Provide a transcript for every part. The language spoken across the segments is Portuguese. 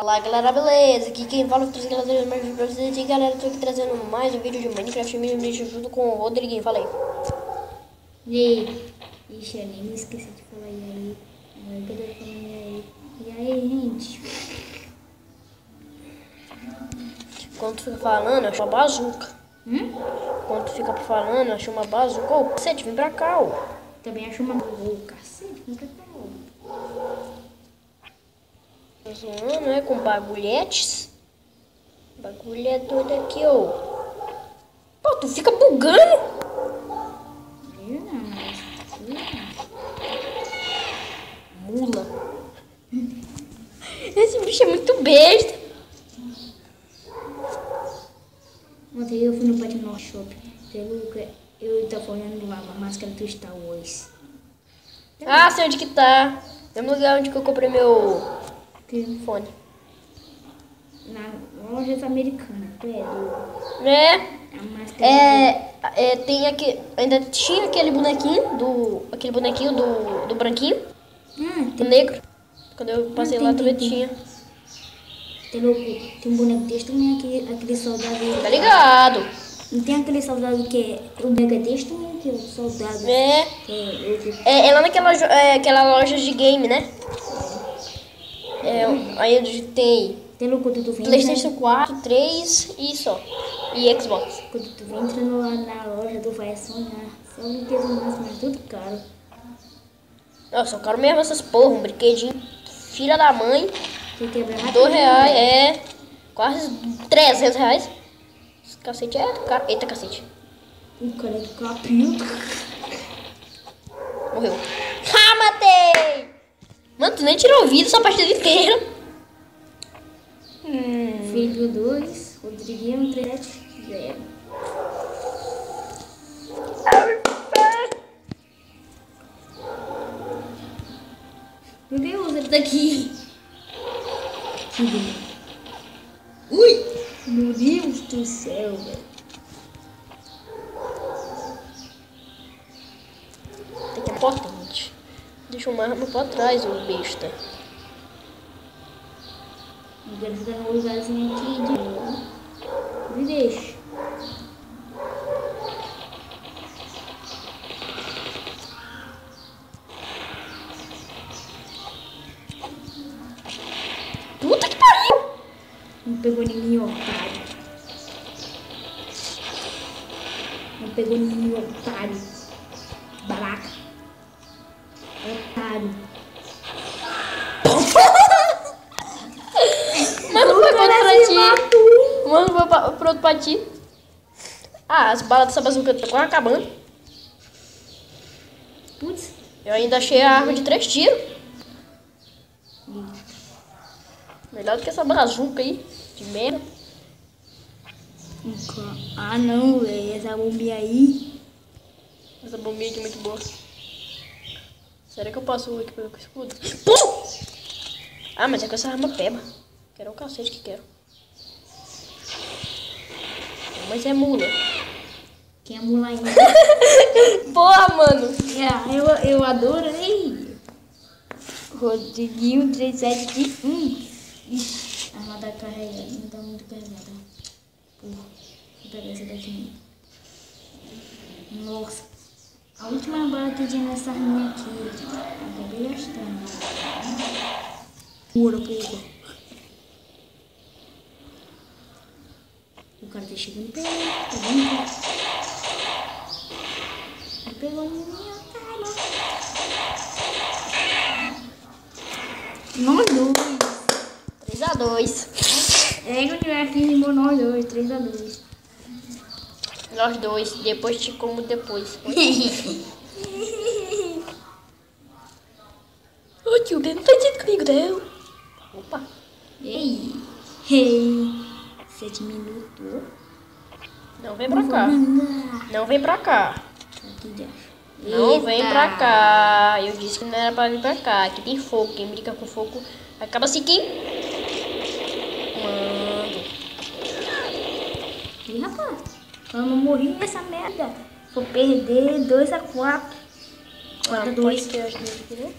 Fala galera, beleza? Aqui quem fala é o Três mais pra vocês. E galera, tô aqui trazendo mais um vídeo de Minecraft junto com o Rodriguinho. Fala aí. E aí? Ixi, eu nem me esqueci de falar e aí. Agora que eu tô falando e aí. E aí, gente? Quando tu fica falando, eu acho uma bazuca. Quando tu fica falando, eu acho uma bazuca. Ô, cacete, vem pra cá, ô. Também acho uma... Ô, cacete, vem pra cá, ô. Tô zoando, né? Com bagulhetes. Bagulho é doido aqui, ô. Pô, tu fica bugando. Eu não, mas... Mula. Esse bicho é muito besta. Ontem eu fui no Patinó Shop. Eu tava olhando lá a máscara do Star Wars. Ah, sei onde que tá. Mesmo lugar onde que eu comprei meu fone. Na lojas americanas, É. a máscara Tem aqui, ainda tinha aquele bonequinho do branquinho, do negro. Quando eu passei lá, também tinha. Tem um boneco desse também, aquele soldado. Tá ligado? Não tem aquele soldado que é o boneco desse também, que é o soldado. É. Que é outro. É lá naquela aquela loja de game, né? Aí tem Tem quando tu vem PlayStation 4, 3 e só. E Xbox. Quando tu vem entrando lá na loja, tu vai sonhar. Só um brinquedo máximo, mas tudo caro. Nossa, eu quero mesmo essas porra, um brinquedinho. Filha da mãe. Tu quebra rápido. R$2, quase R$300. Esse cacete é caro. Eita, cacete. O cara é do capinho. Morreu. Ah, matei! Mano, tu nem tirou o vídeo essa partida inteira. Felipe 2, Rodriguinho 3, 0. Meu Deus, ele tá aqui. Ui! Meu Deus do céu, velho. Tem que é potente. Deixa uma arma pra trás, ô besta. Eu quero ficar no lugarzinho aqui de novo. Me deixa. Puta que pariu! Não pegou ninguém, otário. Não pegou ninguém, otário. Baraca. Otário. Mano, foi contra ti. Mano, foi pronto pra ti. Ah, as balas dessa bazuca estão quase acabando. Putz. Eu ainda achei a arma de 3 tiros. Melhor do que essa bazuca aí, de merda. Ah não, velho. Essa bombinha aí. Essa bombinha aqui é muito boa. Será que eu posso aqui com o escudo? Pum! Ah, mas é com essa arma peba. Quero o cacete que quero. Mas é mula. Quem é mula ainda? Porra, mano. Eu adoro, hein? Rodriguinho 371. Ixi, a arma tá carregada. Não tá muito carregada. Porra, vou pegar essa daqui. Nossa. A última bala que tinha nessa arma aqui. Acabei gastando. Pura, porra. O cara tá chegando perto. Tá vendo? Ele pegou a minha cara. Nós dois. 3x2. É que eu tiver aqui em nós dois. 3x2. Nós dois. Depois te como depois. Ô tio, não tá dizendo comigo, não. Opa. Ei. 7 minutos. Não vem pra cá. Não vem pra cá. Aqui já. Não vem pra cá. Eu disse que não era pra vir pra cá. Aqui tem fogo. Quem brinca com fogo acaba se queimando. Ih, rapaz. Eu não morri nessa merda. Vou perder 2x4. 4x2. Né?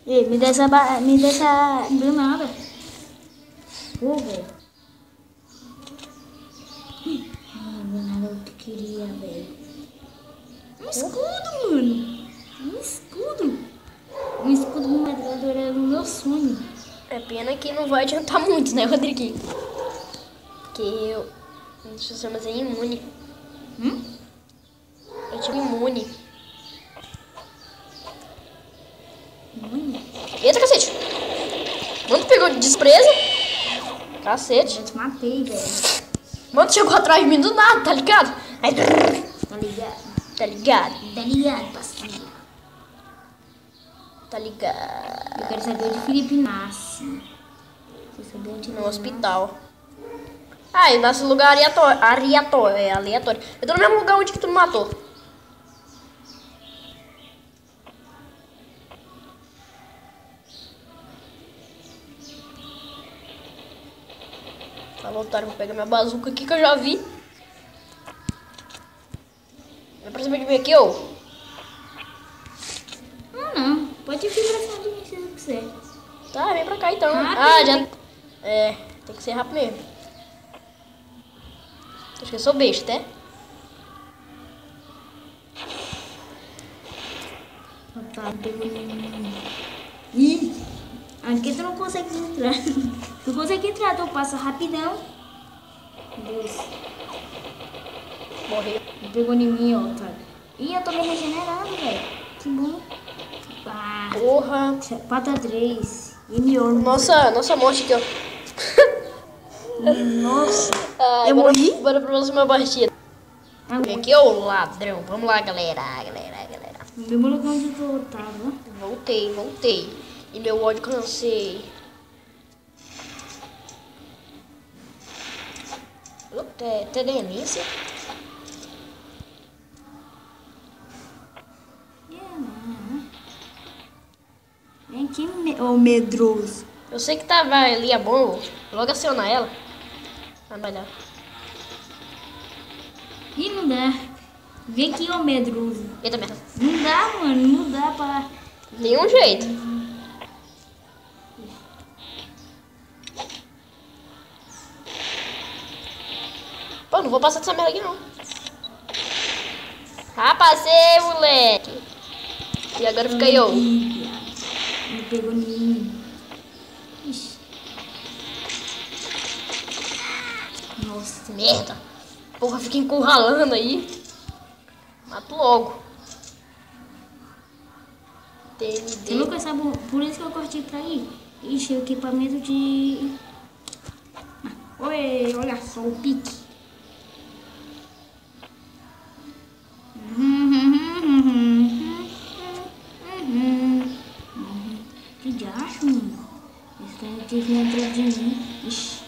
Ei, me dá essa granada. Pô, velho. Não era o que eu queria, velho. Um escudo, mano. Um escudo. Um escudo metralhador era o meu sonho. É pena que não vai adiantar muito, né, Rodriguinho? Porque eu... Deixa eu ver, mas é imune. Eu tive imune. Eita, cacete! Mano, pegou de despreza. Cacete. Eu te matei, velho. Mano, chegou atrás de mim do nada, tá ligado? Aí... Tá ligado? Tá ligado? Tá ligado, parceiro? Tá ligado? Eu quero saber onde o Felipe nasce. Quer saber onde No ele hospital. Ah, ele nasce em lugar aleatório. É aleatório. Eu tô no mesmo lugar onde que tu me matou. Fala, otário, vou pegar minha bazuca aqui que eu já vi. Vem pra cima de mim aqui, ô. Não. Pode vir pra cima de mim se você quiser. Tá, vem pra cá então. Rápido. Ah, já... É, tem que ser rápido mesmo. Acho que eu sou besta, né? Otário, pegou em... Ih! Aqui tu não consegue entrar. Tu consegue entrar, tu passa rapidão. Meu Deus. Morreu. Pegou em mim, ó, otário. Ih, eu tô me regenerando, velho. Que bom. Ah, Porra. pata 3. Enorme. Nossa morte aqui, ó. Nossa. Ah, Eu morri? Bora pra próxima partida. Vem aqui, ô ladrão. Vamos lá, galera. No mesmo lugar onde eu tava. Voltei. E meu ódio cansei. Até delícia. Vem aqui, ô medroso. Eu sei que tava ali a bomba. Logo acionar ela. Ah, vai dar. Ih, não dá. Vem aqui, ô medroso. Eita merda. Não dá, mano. Não dá pra... Nenhum jeito. Pô, não vou passar dessa merda aqui não. Ah, passei, moleque. E agora fica eu. Ele pegou em mim. Ixi. Nossa. Merda. Porra, fica encurralando aí. Mato logo. Você nunca sabe, por isso que eu cortei pra ir. Ixi, o equipamento de... Oi, olha só o pique. Que diacho, mano? Esse cara teve atrás de mim. Ixi.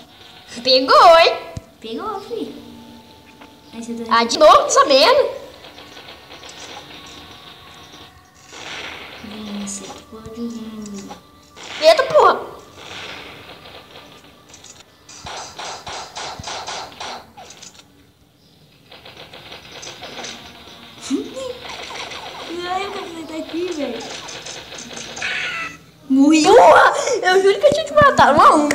Pegou, hein? Pegou, filho. Aí você Ah, de novo essa merda. Você pode vir. Eita, porra. Ai, eu quero sair daqui, velho. Morri. Porra, eu juro que eu tinha te matado. 1 a 1.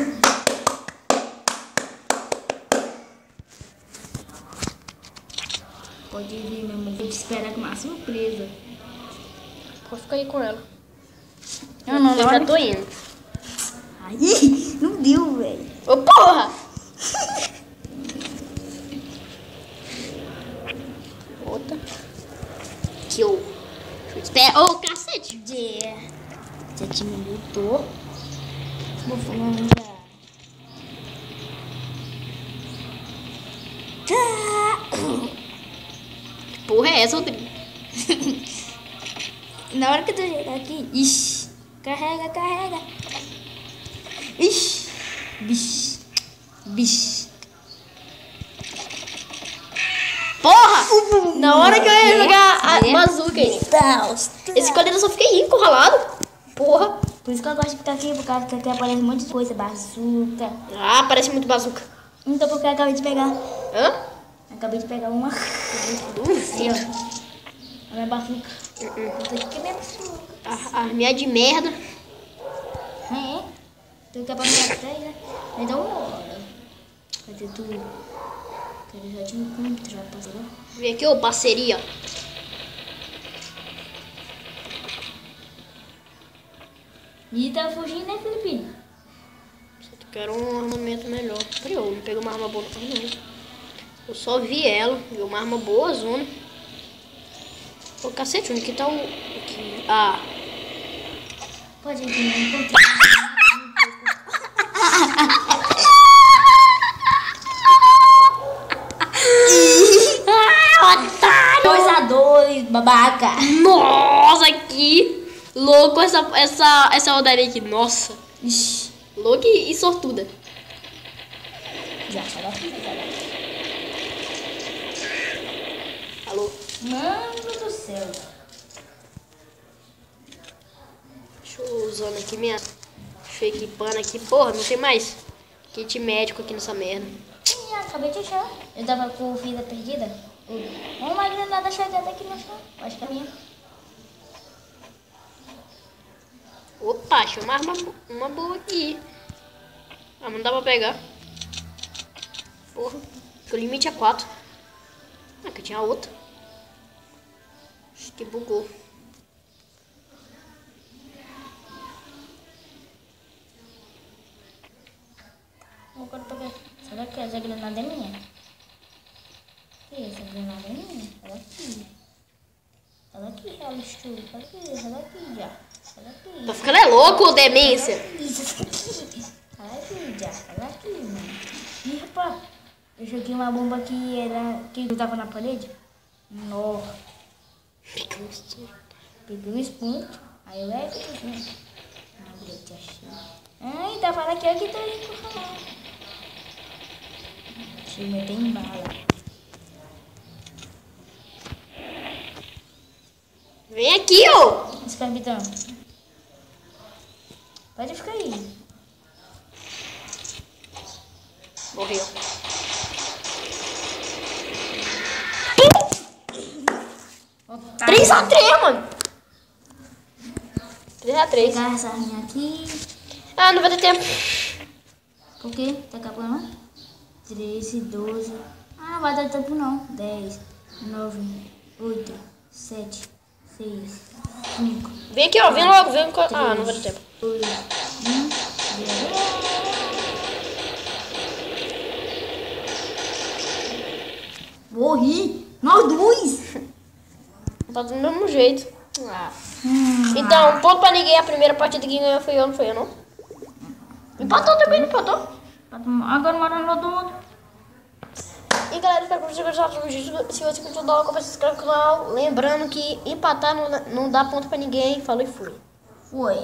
Pode vir, meu amor. Vou te esperar com uma surpresa. Pode ficar aí com ela. Não, Eu já tô indo. Ai, não deu, velho. Ô, porra. Outra. Que eu... Espera. Ô, cacete. Já te me lutou. Vou falar já. Que porra é essa, Rodrigo? Na hora que tu chegar aqui, ixi, carrega. Ixi, bicho. Porra! Na hora que eu ia jogar a bazuca aí. Esse coleiro só fica aí, encurralado. Porra. Por isso que eu gosto de ficar aqui, por causa que aqui aparece um monte de coisa. Bazuca. Ah, parece muito bazuca. Então, porque eu acabei de pegar. Hã? Acabei de pegar uma. Aí, ó. A minha bazuca. Essa aqui é minha bazuca. Arminha de merda. É. Tem que apagar atrás, né? Vai dar uma hora. Cadê tu? Quero já te encontrar, parceiro. Vem aqui, ô parceria. E tá fugindo, né, Felipe? Eu quero um armamento melhor. Peraí, eu não peguei uma arma boa não. Eu só vi ela. Vi uma arma boa, zona. Ô, cacete, onde que tá o... Aqui. Ah. Pode ir, não encontrei. Otário! 2-2, babaca. Nossa, que louco essa rodaria aqui. Nossa. Ixi. Louca e sortuda. Já, sai daqui, sai daqui. Alô? Mano do céu. Deixa eu usando aqui minha... Deixa eu equipando aqui. Porra, não tem mais kit médico aqui nessa merda. Ih, acabei de achar. Eu tava com vida perdida. Uma granada chegada aqui no chão. Acho que é minha. Opa, achei uma arma uma boa aqui. Ah, mas não dá pra pegar. Porra, que o limite é 4. Ah, que tinha outra. Acho que bugou. Agora pra ver. Será que essa granada é minha? Que essa granada é minha? Ela aqui. Ela aqui, ela estou. Ela aqui já. Ela aqui. Tá ficando é louco, demência. Ela aqui já. Ela aqui, mano. Ih, rapaz. Eu joguei uma bomba que tava na parede. Nossa. Peguei um espanto. Aí eu te achei. Ai, tá falando aqui, aqui tá aí pra falar. Deixa eu meter em bala. Vem aqui, ô. Esse capitão. Pode ficar aí. Morreu. 3x3, mano. 3x3. Pegar essa arminha aqui. Ah, não vai ter tempo. Por quê? Tá acabando? 13, 12. Ah, não vai dar tempo não. 10, 9, 8, 7, 6, 5. Vem aqui, ó. Vem logo. Vem. Ah, não vai ter tempo. 2, 1. Morri! Nós dois! Tá do mesmo jeito. Ah. Então, ponto pra ninguém. A primeira partida que ganhou foi eu, não foi eu, não? Empatou também, não empatou? Agora mora no todo mundo. E galera, espero que vocês gostaram do vídeo. Se você curtiu, dá like, se inscreve no canal. Lembrando que empatar não dá ponto pra ninguém. Falou e fui. Foi.